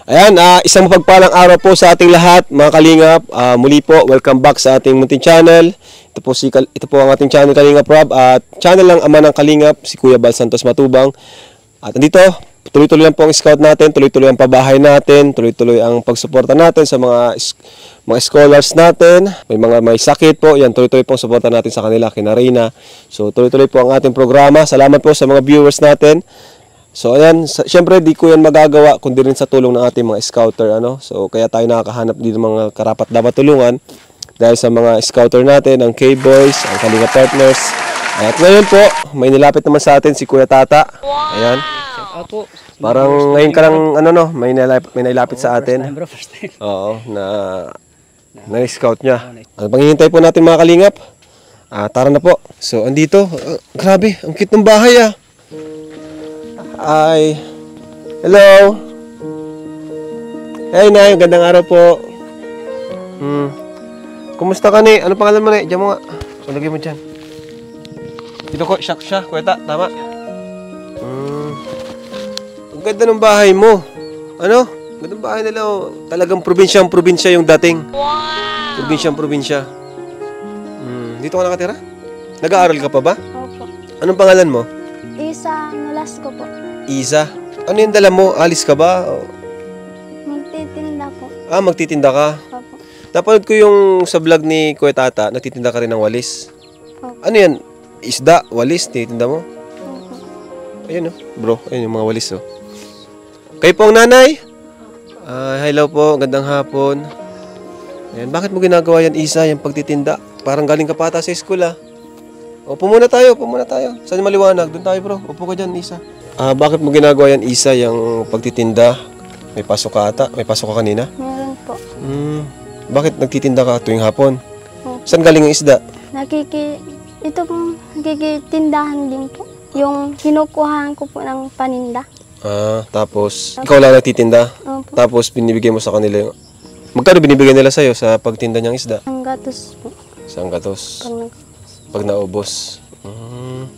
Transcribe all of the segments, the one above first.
Ayan, isang mapagpalang araw po sa ating lahat, mga kalingap. Muli po, welcome back sa ating munting channel. Ito po ang ating channel, Kalingap Rob, at channel ng ama ng Kalingap, si Kuya Bal Santos Matubang. At andito, tuloy-tuloy lang po ang scout natin, tuloy-tuloy ang pabahay natin, tuloy-tuloy ang pagsuporta natin sa mga scholars natin. May sakit po, yan, tuloy-tuloy pong suporta natin sa kanila, kina Reyna. So, tuloy-tuloy po ang ating programa. Salamat po sa mga viewers natin. So ayan, syempre di ko yan magagawa kundi rin sa tulong ng ating mga scouter, ano. So kaya tayo nakakahanap dito ng mga karapat dapat tulungan dahil sa mga scouter natin, ang K-Boys, ang Kalinga Partners. At ngayon po, may nilapit naman sa atin si Kuya Tata. Ayan. Parang ngayon ka lang may nilapit sa atin. Oo, na scout niya. Ang panghihintay po natin mga Kalingap. Tara na po. So andito, grabe, ang cute ng bahay Ay, hello. Hey, Nay, gandang araw po. Kumusta ka, ni? Ano pangalan mo, Nay? Diyan mo nga. Lagay mo dyan. Dito ko, siya, Kuweta, tama. Ang ganda ng bahay mo. Ano? Ganda ng bahay nila. Talagang probinsya yung dating. Wow! Probinsya. Dito ka nakatira? Nag-aaral ka pa ba? Opo. Anong pangalan mo? Isa Nolasco po. Isa? Ano yung dala mo? Alis ka ba? Magtitinda po. Magtitinda ka? Opo. Napanood ko yung sa vlog ni Kuya Tata, nagtitinda ka rin ng walis. Opo. Ano yan? Isda? Walis? Titinda mo? Opo. Ayun bro. Ayun yung mga walis Kayo po ang nanay? Hello po. Gandang hapon. Ayan. Bakit mo ginagawa yan, Isa, yung pagtitinda? Parang galing ka pa ata sa school Upo muna tayo. Saan maliwanag? Doon tayo bro. Upo ka dyan, Isa. Bakit mo ginagawa yan, Isa, yung pagtitinda? May pasok ka ata? May pasok ka kanina? Meron po. Bakit nagtitinda ka tuwing hapon? Opo. Saan galing ang isda? Ito pong nakikitindahan din po. Yung kinukuhaan ko po ng paninda. Tapos ikaw lang nagtitinda? Opo. Tapos binibigay mo sa kanila yung... Magkano binibigay nila sa'yo sa pagtinda niyang isda? Ang gatos po. Isang gatos. Pag Pag naubos.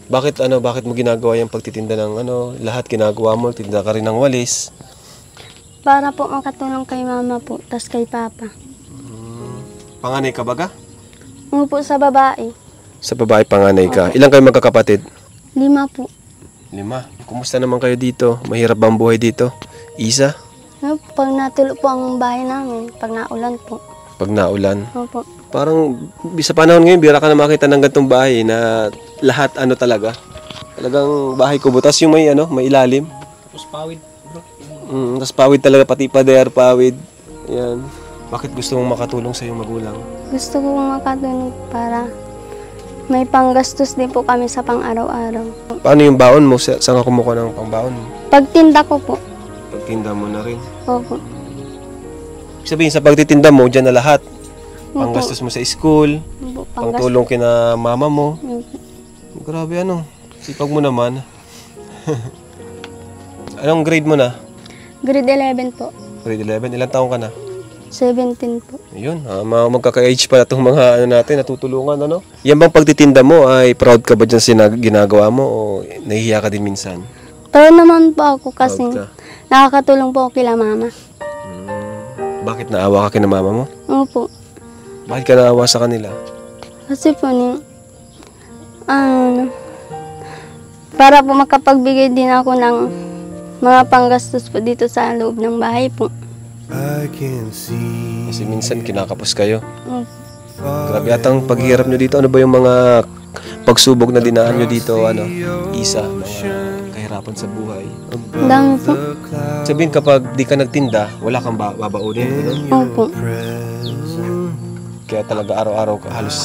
Bakit mo ginagawa yung pagtitinda ng lahat ginagawa mo, tinda ka rin ng walis? para po makatulong kay mama po, tas kay papa. Panganay ka baga? Po sa babae. Sa babae panganay ka. Ilang kayo magkakapatid? 5 po. 5. Kumusta naman kayo dito? Mahirap ba ang buhay dito? Isa? Pag natulo po ang bahay namin, pag naulan po. Pag naulan? Opo. Parang sa panahon ngayon, bira ka na makita ng gantong bahay na lahat talaga. Talagang bahay ko butas yung may ilalim. Tapos pawid, bro. Tapos pawid talaga, pati pader, pawid. Yan. Bakit gusto mong makatulong sa iyong magulang? Gusto ko makatulong para may panggastos din po kami sa pang-araw-araw. Paano yung baon mo? Saan ka kumukuha ng pangbaon mo? Pagtinda ko po. Pagtinda mo na rin. Opo. Sabihin, sa pagtitinda mo, dyan na lahat. Opo. Panggastos mo sa school, Opo, pangtulong kina mama mo. Opo. Grabe sipag mo naman. Anong grade mo na? Grade 11 po. Grade 11? Ilang taong ka na? 17 po. Ayun, magkaka-age pa itong mga natin, natutulungan, Yan bang pagtitinda mo, ay proud ka ba dyan sa ginagawa mo o nahihiya ka din minsan? Pero naman po ako kasi Proud ka? nakakatulong po ako kila mama. Bakit naawa ka kina mama mo? Opo. Bakit ka naawa sa kanila? Kasi po para po makapagbigay din ako ng mga panggastos po dito sa loob ng bahay po. Kasi minsan kinakapos kayo. Opo. Grabe atang paghihirap nyo dito. Ano ba yung mga pagsubok na dinaan nyo dito, Isa, mga kahirapan sa buhay? Ang dami po. Sabihin, kapag di ka nagtinda, wala kang babaunin. Opo. Kaya talaga halos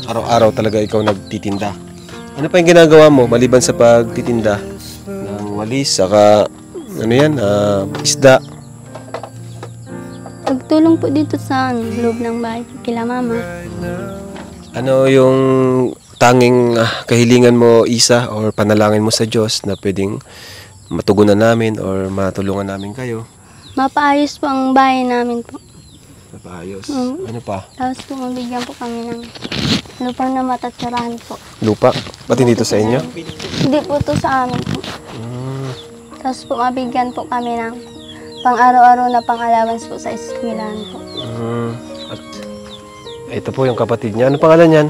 araw-araw talaga ikaw nagtitinda. Ano pa yung ginagawa mo maliban sa pagtitinda ng walis, saka isda? Pagtulong po dito sa loob ng bahay kila mama. Ano yung tanging kahilingan mo, Isa, or panalangin mo sa Diyos na pwedeng matugunan namin or matulungan namin kayo? Mapaayos po ang bahay namin po. Napaayos. Ano pa? Tapos po mabigyan po kami ng lupang na matatsarahan po. Lupa? Pati dito sa inyo? Hindi po to sa amin po. Tapos po mabigyan po kami ng pang-araw-araw na pang-allowance po sa eskwelahan po. At ito po yung kapatid niya. Ano pangalan niyan?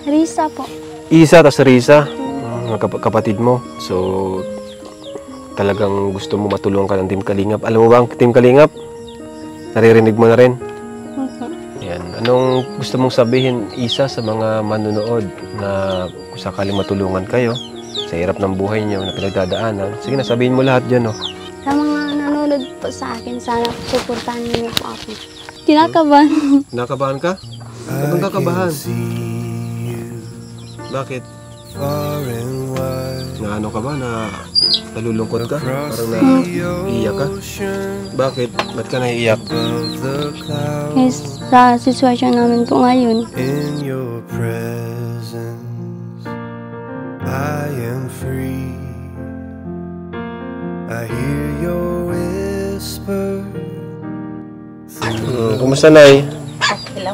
Risa po. Isa, tas Risa. Kapatid mo. So, talagang gusto mo matulungan ka ng Team Kalingap. Alam mo ba ang Team Kalingap? Naririnig mo na rin. Yan. Anong gusto mong sabihin, Isa, sa mga manonood na kung sakaling matulungan kayo sa hirap ng buhay niyo na pinagdadaanan? Sige na, sabihin mo lahat dyan, oh. Sa mga nanonood po sa akin, sana suportahan niyo po ako. Kinakabahan. Nakabahan ka? Ba't kang kakabahan? Bakit? Na ano ka ba? Na nalulungkot ka? Parang naiiyak ka? Bakit? Ba't ka naiiyak? Yes, sa sitwasyon namin po ngayon. In your presence, I am free. I hear your whisper. Kumusta, Nay?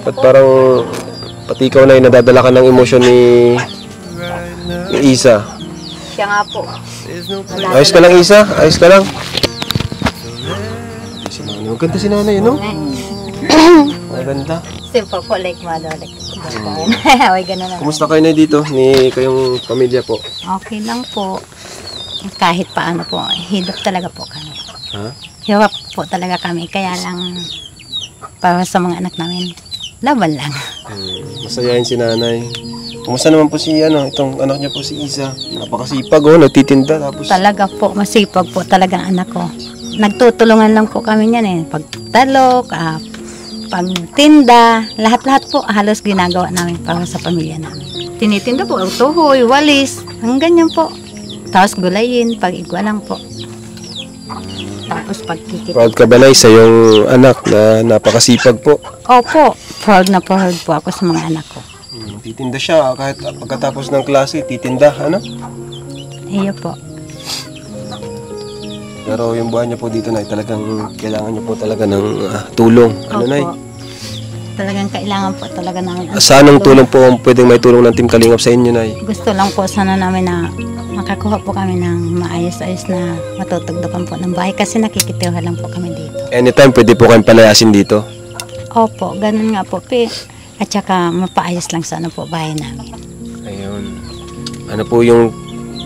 Ba't parang pati ikaw, Nay, nadadala ka ng emosyon ni Isa? Siya nga po. Ayos ka lang, Isa? Ayos ka lang? Maganda si Nanay, no? Maganda. Simple po, like mother, like Ay, ganun na. Kumusta kayo, Nay, dito? Ni kayong pamilya po? Okay lang po. Kahit paano po, hirap talaga po kami. Ha? Hirap po talaga kami, kaya lang para sa mga anak namin, laban lang. Masayahin si Nanay. Kumusta naman po si, itong anak niya po si Isa? Napakasipag, oh, nagtitinda, tapos... Talaga po, masipag po talaga ang anak ko. Nagtutulungan lang po kami niyan eh. Pagtalok, pagtinda, lahat-lahat po halos ginagawa namin para sa pamilya namin. Tinitinda po, tuhoy, walis, ang ganyan po. Tapos gulayin, pag-igwa lang po. Tapos pagkikita. Proud ka ba, Nay, sa iyong anak na napakasipag po? Opo, proud na proud po ako sa mga anak ko. Titinda siya, kahit pagkatapos ng klase, titinda, ano? Iyo po. Pero yung buhay niya po dito, Nay, talagang kailangan niya po talaga ng tulong. Ano, Nay? Talagang kailangan po talaga namin. Saan ang tulong po ang pwedeng may tulong ng Team Kalingap sa inyo, Nay? Gusto lang po sana namin na makakuha po kami ng maayos-ayos na matutugdukan po ng bahay kasi nakikitiwa lang po kami dito. Anytime, pwede po kayong palayasin dito. Opo, ganun nga po. At saka mapaayos lang sana po bahay namin. Ayun. Ano po yung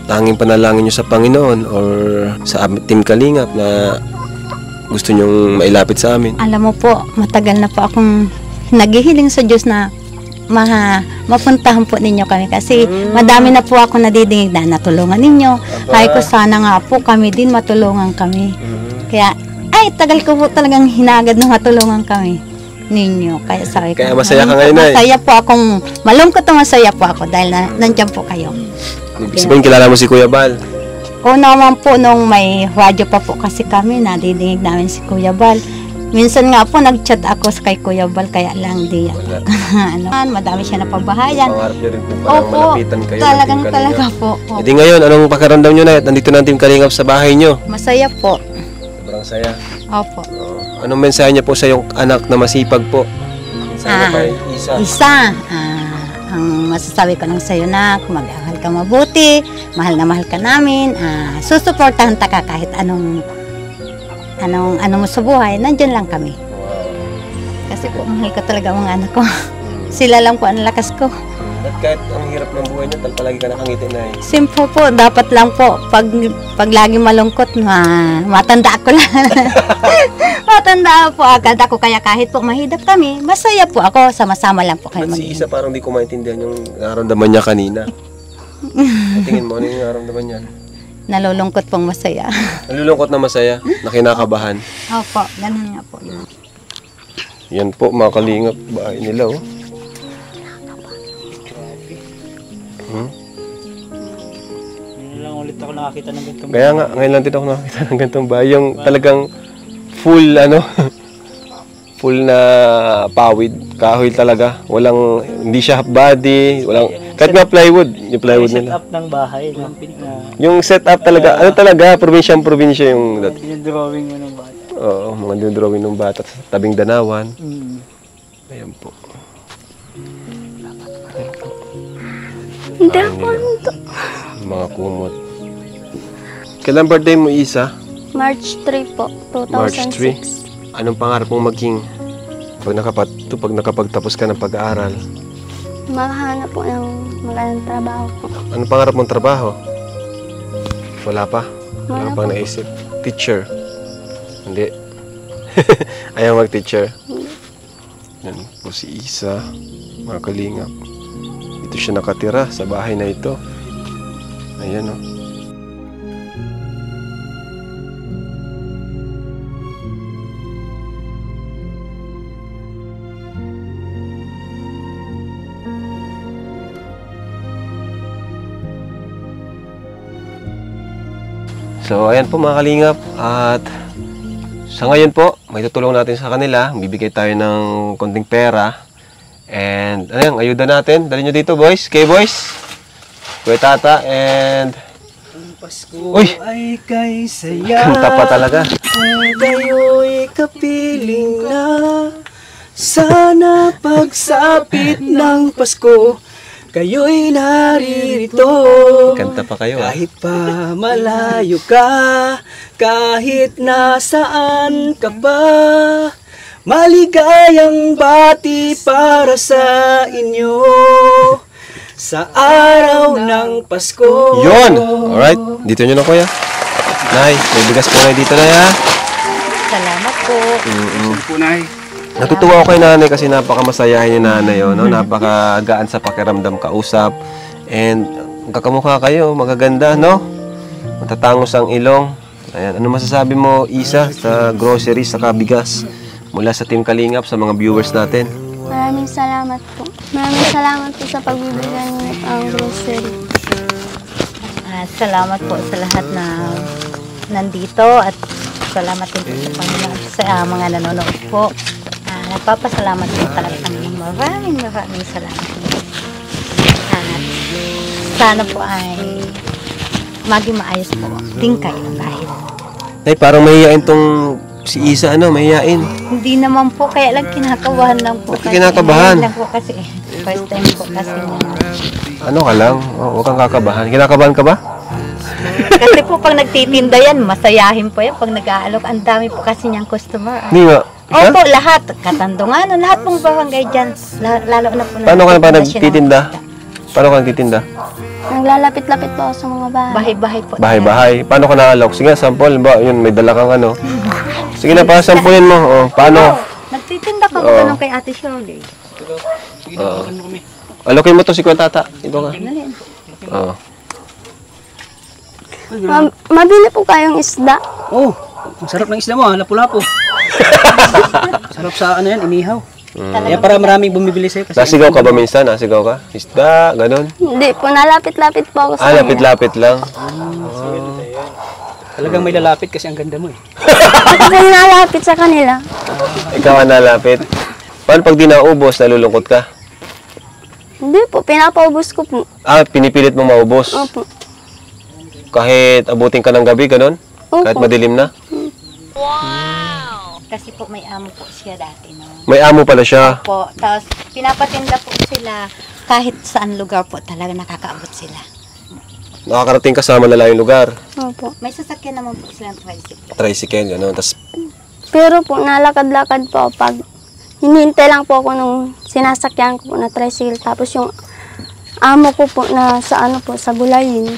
tanging panalangin niyo sa Panginoon or sa Team Kalingap na gusto niyong mailapit sa amin? Alam mo po, matagal na po akong naghihiling sa Diyos na mapuntahan po ninyo kami kasi madami na po ako nadidinig na natulungan ninyo. Kaya ko sana nga po kami din matulungan kami. Kaya, tagal ko po talagang hinagad na matulungan kami ninyo. Kaya sabi ko, Kaya masaya ka ngayon, Nay. masaya po akong, malungkot na masaya po ako dahil nandiyan po kayo. Ibig sabihin, kilala mo si Kuya Bal? O naman po, nung may radyo pa po kasi kami, nadidinig namin si Kuya Bal. Minsan nga po, nag-chat ako kay Kuya Bal, kaya lang di madami siya na pabahayan. Pangarap niyo rin po parang Opo, malapitan kayo talagang ng Team talaga Kalingap. po. Opo. Hindi ngayon, anong pakiramdam niyo, Nay? At nandito na ang Team Kalingap sa bahay niyo. Masaya po. Sobrang saya. Opo. Anong mensahe niya po sa iyong anak na masipag po? Mensahe kay Isa. Isa, ang masasabi ko lang sa'yo na mag-aral ka mabuti, mahal na mahal ka namin, susuportahan ta ka kahit anong mo sa buhay, nandyan lang kami. Kasi po, mahal ko talaga ang mga anak ko. Sila lang po ang lakas ko. At kahit ang hirap ng buhay niyo, palagi ka nakangiti, Nay. Simple po, dapat lang po, pag lagi malungkot, matanda ako lang. Matanda po agad ako, kaya kahit po mahidap kami, masaya po ako, sama-sama lang po kayo Ba't si Isa parang di ko maintindihan yung nararamdaman niya kanina? Tingin mo, ano yung nararamdaman niya? Nalulungkot pong masaya. Nalulungkot na masaya, na kinakabahan. Opo, ganun nga po yun. Yan po, mga Kalingap, bahay nila, oh. Ngayon lang ulit ako nakakita ng ganitong Kaya nga, ngayon lang din ako nakakita ng ganitong bahay. Yung talagang full, full na pawid. Kahoy talaga. Hindi siya half body. Kahit nga plywood. Yung plywood set nila. up ng bahay na Yung setup talaga, probinsya yung dati. drawing mo ng bata. Oo, mga drawing ng bata sa tabing danawan. Ayan po. Hindi po. Mga kumot. Kailan birthday mo, Isa? March 3 po, March 2006. Anong pangarap mong maging pag nakapagtapos ka ng pag-aaral? Makahanap po ng magandang trabaho po. Anong pangarap mong trabaho? Wala pa? Wala Wala pang po. naisip? Teacher? Hindi. Ayaw mag-teacher? Yan po si Isa, mga kalingap. Dito siya nakatira sa bahay na ito. Ayan o. So, ayan po mga kalingap. At sa ngayon po, may tutulong natin sa kanila. Bibigay tayo ng konting pera. And, ayan, ayuda natin. Dali nyo dito, boys. Okay, boys? Kuya Tata, and... Pasko Uy! ay kay saya. Kanta pa talaga. Kung kayo'y kapiling na, sana pagsapit ng Pasko, kayo'y naririto. Kanta pa kayo, ah. Kahit pa malayo ka, kahit nasaan ka pa, maligayang bati para sa inyo sa araw ng Pasko. Yun! Alright, dito nyo na, kuya. Nay, may bigas po na dito na, ha? Salamat po. Punay. Natutuwa ako kay nanay kasi napakamasayahin ni nanay, oh, no? Napakagaan sa pakiramdam kausap. And kakamukha kayo, magaganda, no? Matatangos ang ilong. Ayan, ano masasabi mo, Isa, sa groceries, sa bigas mula sa Team Kalingap, sa mga viewers natin? Maraming salamat po. Maraming salamat po sa pagbibigay niyo ng grocery. Salamat po sa lahat na nandito at salamat din po sa Panginoon sa mga nanonood po. Nagpapasalamat po talaga kami. Maraming salamat po. At sana po ay maging maayos po din kayo dahil. Nay, parang mahihain tong si Isa, ano, mahihain. Hindi naman po, kaya lang kinakabahan lang po. Ba't ka kinakabahan? Ngayon lang po kasi, first time po kasi. Ano ka lang? Oh, huwag kang kakabahan. Kinakabahan ka ba? Kasi po pag nagtitinda yan, masayahin po yan. Pag nag-aalok, ang dami po kasi niyang customer. Hindi nga. Opo, lahat. Katandungan, lahat pong barangay dyan. Lalo na po na. Paano ka na pa national nagtitinda? Paano ka nagtitinda? Naglalapit-lapit po ako sa mga bahay. Bahay-bahay po. Bahay-bahay. Paano ka naalok? Sige, sample. Ba, yun, may dala kang ano. Sige na, pa sampulin mo. Oh, paano? Nagtitinda ka Oo. po ganun kay Ate Shirley. Alokin mo to si Kuya Tata. Ito ka. Ganun. Oo. Mabili po kayong isda. Oh, ang sarap ng isda mo, lapu-lapu. Sarap sa ano yan, inihaw. Kaya para maraming bumibili sa'yo. Kasi Nasigaw ka ba minsan? Nasigaw ka? Isda, ganun. Hindi po, nalapit-lapit po ako sa kanila. Lapit-lapit lang. talagang may lalapit kasi ang ganda mo eh. Ako po nalapit sa kanila. Ikaw ang nalapit. Paano pag di naubos, nalulungkot ka? Hindi po, pinapaubos ko po. Pinipilit mo maubos. Opo. Kahit abutin ka ng gabi, ganun? Opo. Kahit madilim na? Kasi po may amo po siya dati. No? May amo pala siya. Po, tapos pinapatinda po sila kahit saan lugar po talaga nakakaabot sila. Nakakarating ka sa malalayong lugar. Opo. May sasakyan naman po silang tricycle. Tricycle, gano'n. Tapos, Pero po, nalakad-lakad po ako pag hinihintay lang po ako nung sinasakyan ko po na tricycle. Tapos yung amo ko po na sa ano po, sa Gulayin.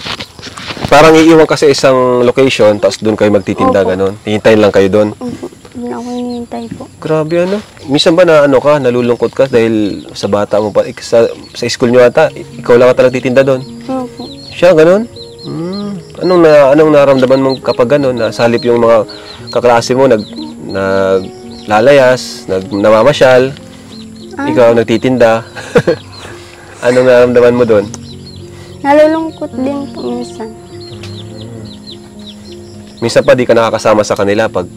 parang iiwan ka sa isang location, tapos doon kayo magtitinda, Opo. gano'n. Hihintayin lang kayo doon. Opo. Doon ako hinihintay po. Grabe, ano? Minsan ba na, ano ka, nalulungkot ka dahil sa bata mo pa, sa school nyo ata, ikaw lang ata nagtitinda doon. Opo. Siya, gano'n? Anong naramdaman mo kapag gano'n, na sa halip yung mga kaklase mo, naglalayas, namamasyal, ikaw nagtitinda. Anong naramdaman mo doon? Nalulungkot din po minsan. Minsan pa di ka nakakasama sa kanila pag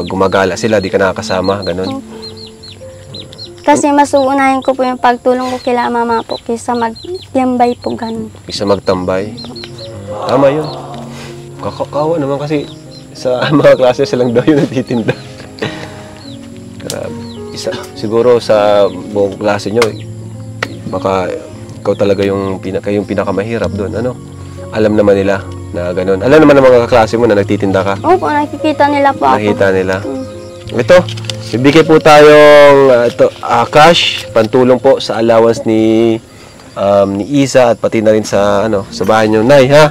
gumagala sila, di ka nakakasama, gano'n. Kasi mas uunahin ko po yung pagtulong ko kila mama po kaysa magtiyambay po ganun. Isa magtambay. Tama yun. Kakakawa naman kasi sa mga klase silang daw yung nagtitinda. Grabe. Siguro sa buong klase nyo, baka ikaw talaga yung pinakamahirap doon. Ano? Alam naman nila. Na ganun. Alam naman ng mga kaklase mo na nagtitinda ka. Opo, nakikita nila po ako. Nakita nila. Ito, bibigay po tayong cash, pantulong po sa allowance ni Isa at pati na rin sa sa bahay niyo, Nay, ha?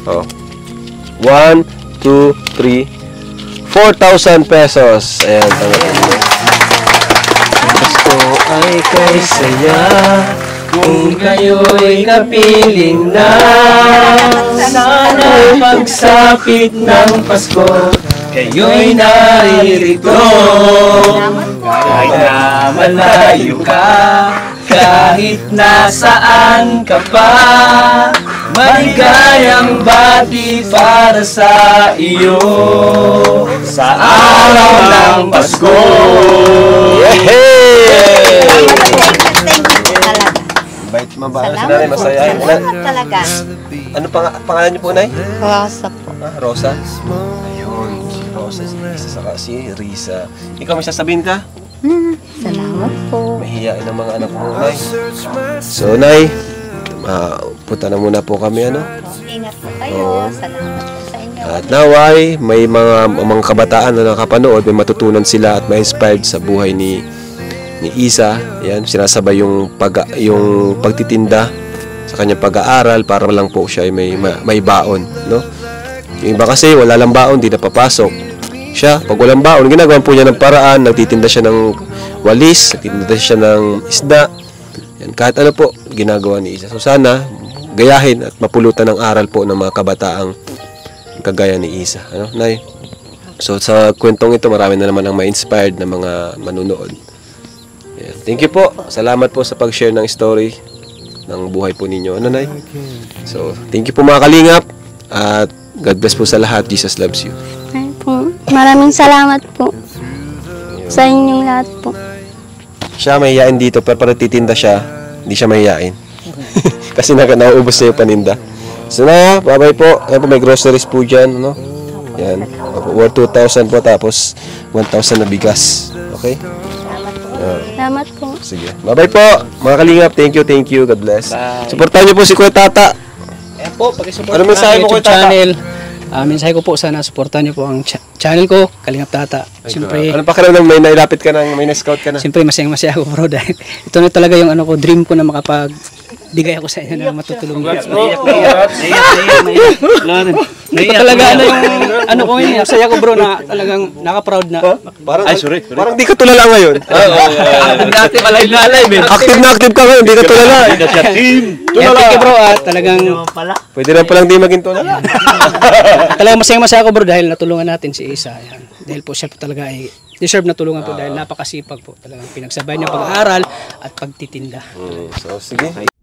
Oh. 1, 2, 3, 4,000 pesos. Ayan, tanggapin mo. Pasko ay kay saya kung kayo'y kapiling na. Sana pagsapit ng Pasko kayo'y naririto. Kahit na malayo ka, kahit nasaan ka pa, maligayang bati para sa iyo sa araw ng Pasko. Yehey! Thank you po talaga. Bait mabalas na Salamat rin, po. masaya. Salamat talaga. Ano pangalan niyo po, Nay? Rosa po. Rosa? Ayun, si Rosa, si Risa, saka si Risa. Ikaw may sasabihin ka? Salamat po. Mahihiyain ang mga anak mo, Nay. So, Nay, punta na muna po kami, Ingat po kayo. Salamat po sa inyo. At naway, may mga kabataan na nakapanood, may matutunan sila at may inspired sa buhay ni Isa. Yan, sinasabay yung pagtitinda sa kanyang pag-aaral para lang po siya ay may baon, no? Yung iba kasi wala lang baon, di napapasok. Siya, pag walang baon, ginagawa po niya ng paraan, nagtitinda siya ng walis, nagtitinda siya ng isda. Yan, kahit ano po, ginagawa ni Isa. So sana, gayahin at mapulutan ng aral po ng mga kabataang kagaya ni Isa. Nay? So sa kwentong ito, marami na naman ang ma-inspired na mga manunood. Yan. Thank you po. Salamat po sa pag-share ng story ng buhay po ninyo. Nay? So, thank you po mga kalingap. At God bless po sa lahat. Jesus loves you. Ay po. Maraming salamat po sa inyong lahat po. Siya mahihain dito, pero pag nagtitinda siya, hindi siya mahihain. Kasi nauubos na yung paninda. So na, bye-bye po. Ayan po, may groceries po dyan, Yan. Worth 2,000 po, tapos 1,000 na bigas. Okay? Salamat po. Sige. Bye-bye po, mga kalingap. Thank you. God bless. Supportahan niyo po si Kuya Tata. Ayan po, pag-support Ano mensahe mo, YouTube Kuya Tata? channel. Mensahe ko po, sana supportan niyo po ang channel ko, Kalingap Tata. Siyempre, Ano pa ka may nailapit ka ng, may na-scout ka na? siyempre masayang-masaya ako bro dahil ito na talaga yung dream ko na makapagbigay ako sa inyo na matutulungan. Ito talaga yung ko yun, masaya ko bro na talagang naka-proud na. Parang, parang di ka tulala ngayon. Dati alive na alive eh. Active na active ka ngayon, di ka tulala. Thank you bro at talagang Pwede na palang di maging tulala. talagang masayang-masaya ako bro dahil natulungan natin si Isa. Yan. Dahil po siya po talaga ay deserve na tulungan po dahil napakasipag po. Talagang pinagsabay niya pag-aaral at pagtitinda. So, sige.